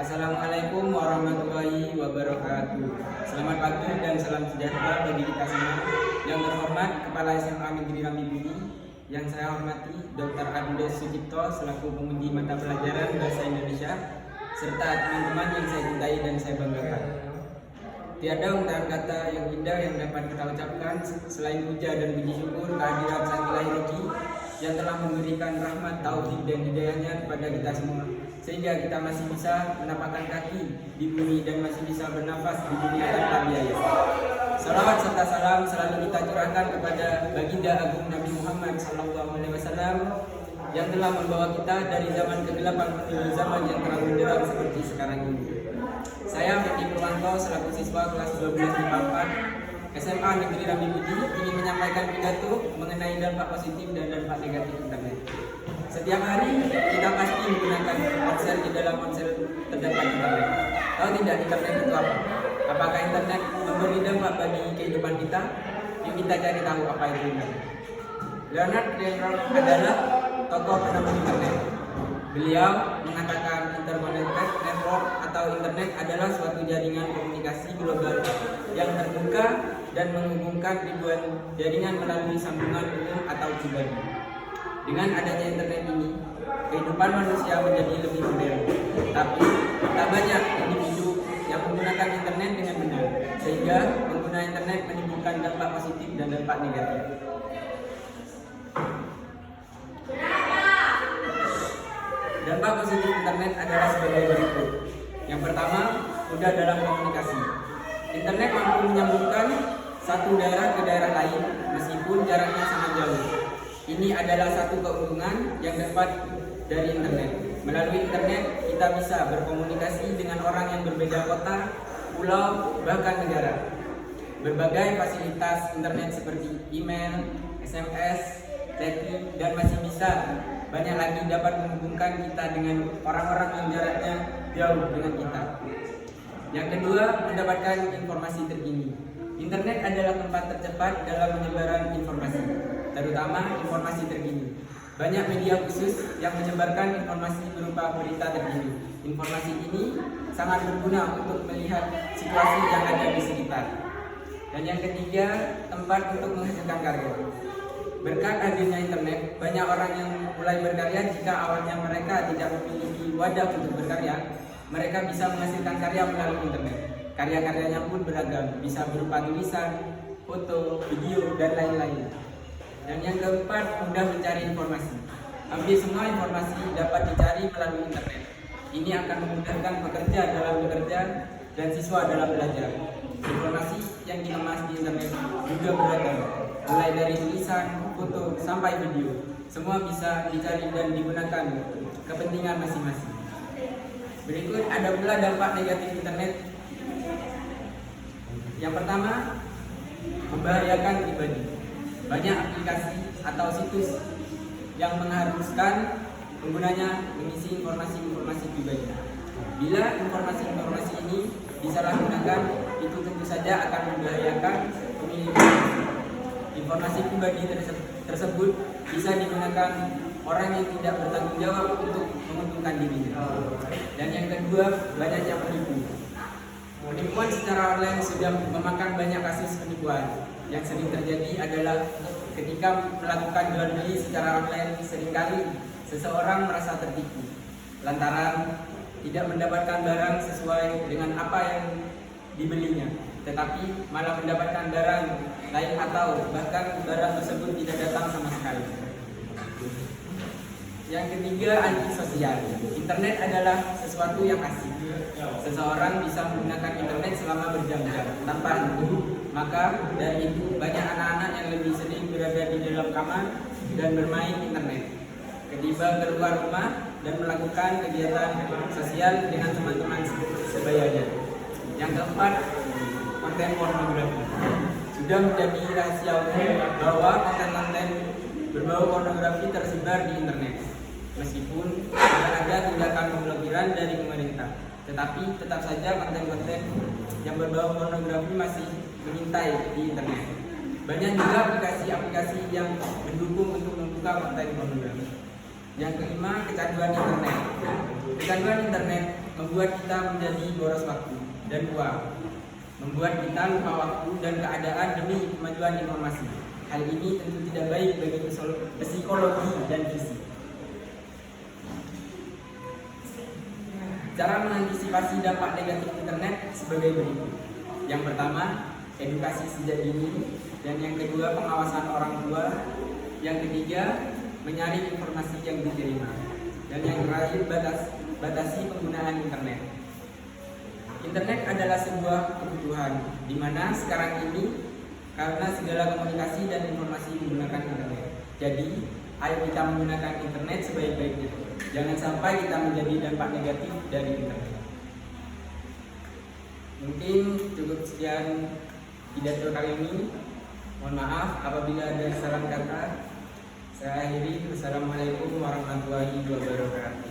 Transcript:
Assalamualaikum warahmatullahi wabarakatuh. Selamat pagi dan salam sejahtera bagi kita semua. Yang terhormat Kepala SMA Negeri Ramli Budi, yang saya hormati Dr. Abdullah Sucipto selaku penguji mata pelajaran Bahasa Indonesia, serta teman-teman yang saya cintai dan saya banggakan. Tiada ungkapan kata yang indah yang dapat kita ucapkan selain puja dan puji syukur kehadirat Sang Ilahi Roji yang telah memberikan rahmat, taufik dan hidayahnya kepada kita semua, sehingga kita masih bisa menapakkan kaki di bumi dan masih bisa bernafas di dunia tanpa biaya. Salawat serta salam selalu kita curahkan kepada baginda agung Nabi Muhammad SAW yang telah membawa kita dari zaman kegelapan menuju zaman yang terang benderang seperti sekarang ini. Saya Medi Purwanto selaku siswa kelas 12 IPA 4 SMA Negeri Ramli Budi ingin menyampaikan pidato mengenai dampak positif dan dampak negatif internet. Setiap hari kita pasti menggunakan ponsel. Di dalam ponsel terdapat internet. Tahu tidak internet itu apa? Apakah internet memberi dampak bagi kehidupan kita? Yuk kita cari tahu apa itu internet. Leonard Ravenhill adalah tokoh penemu internet. Beliau mengatakan interconnected network atau internet adalah suatu jaringan komunikasi global yang terbuka dan menghubungkan ribuan jaringan melalui sambungan umum atau pribadi. Dengan adanya internet ini, kehidupan manusia menjadi lebih modern. Tapi tak banyak individu yang menggunakan internet dengan benar, sehingga pengguna internet menimbulkan dampak positif dan dampak negatif. Dampak positif internet adalah sebagai berikut. Yang pertama, mudah dalam komunikasi. Internet mampu menyambungkan satu daerah ke daerah lain meskipun jaraknya sangat jauh. Ini adalah satu keuntungan yang dapat dari internet. Melalui internet, kita bisa berkomunikasi dengan orang yang berbeda kota, pulau, bahkan negara. Berbagai fasilitas internet seperti email, SMS, chatting, dan masih bisa banyak lagi dapat menghubungkan kita dengan orang-orang yang jaraknya jauh dengan kita. Yang kedua, mendapatkan informasi terkini. Internet adalah tempat tercepat dalam penyebaran informasi, terutama informasi terkini. Banyak media khusus yang menyebarkan informasi berupa berita terkini. Informasi ini sangat berguna untuk melihat situasi yang ada di sekitar. Dan yang ketiga, tempat untuk menghasilkan karya. Berkat hadirnya internet, banyak orang yang mulai berkarya. Jika awalnya mereka tidak memiliki wadah untuk berkarya, mereka bisa menghasilkan karya melalui internet. Karya-karyanya pun beragam, bisa berupa tulisan, foto, video, dan lain-lain. Dan yang keempat, mudah mencari informasi. Hampir semua informasi dapat dicari melalui internet. Ini akan memudahkan pekerja dalam bekerja dan siswa dalam belajar. Informasi yang dikemas di internet juga beragam, mulai dari tulisan, foto, sampai video. Semua bisa dicari dan digunakan kepentingan masing-masing. Berikut ada pula dampak negatif internet. Yang pertama, membahayakan pribadi. Banyak aplikasi atau situs yang mengharuskan penggunanya mengisi informasi-informasi pribadi. Bila informasi-informasi ini disalahgunakan, itu tentu saja akan membahayakan pemilik. Informasi pribadi tersebut bisa digunakan orang yang tidak bertanggung jawab untuk menguntungkan dirinya. Dan yang kedua, banyaknya penipu. Penipuan secara online sudah memakan banyak kasus penipuan. Yang sering terjadi adalah ketika melakukan jual beli secara online, seringkali seseorang merasa tertipu lantaran tidak mendapatkan barang sesuai dengan apa yang dibelinya, tetapi malah mendapatkan barang lain atau bahkan barang tersebut tidak datang sama sekali. Yang ketiga, antisosial. Internet adalah sesuatu yang asik. Seseorang bisa menggunakan internet selama berjam-jam tanpa henti. Maka dari itu banyak anak-anak yang lebih sering berada di dalam kamar dan bermain internet ketimbang keluar rumah dan melakukan kegiatan sosial dengan teman-teman sebayanya. Yang keempat, konten pornografi. Sudah menjadi rahasia umum bahwa konten-konten berbau pornografi tersebar di internet. Meskipun tidak ada tindakan pemblokiran dari pemerintah, tetapi tetap saja konten-konten yang berbau pornografi masih mengintai di internet. Banyak juga aplikasi-aplikasi yang mendukung untuk membuka konten pornografi. Yang kelima, kecanduan internet. Kecanduan internet membuat kita menjadi boros waktu dan uang, membuat kita lupa waktu dan keadaan demi kemajuan informasi. Hal ini tentu tidak baik bagi psikologi dan fisik. Cara mengantisipasi dampak negatif internet sebagai berikut. Yang pertama, edukasi sejak dini, dan yang kedua, pengawasan orang tua, yang ketiga, menyaring informasi yang diterima, dan yang terakhir, batasi penggunaan internet. Internet adalah sebuah kebutuhan, di mana sekarang ini karena segala komunikasi dan informasi menggunakan internet. Jadi, ayo kita menggunakan internet sebaik-baiknya. Jangan sampai kita menjadi dampak negatif dari internet. Mungkin cukup sekian pidato kali ini. Mohon maaf apabila ada salah kata. Saya akhiri. Wassalamualaikum warahmatullahi wabarakatuh.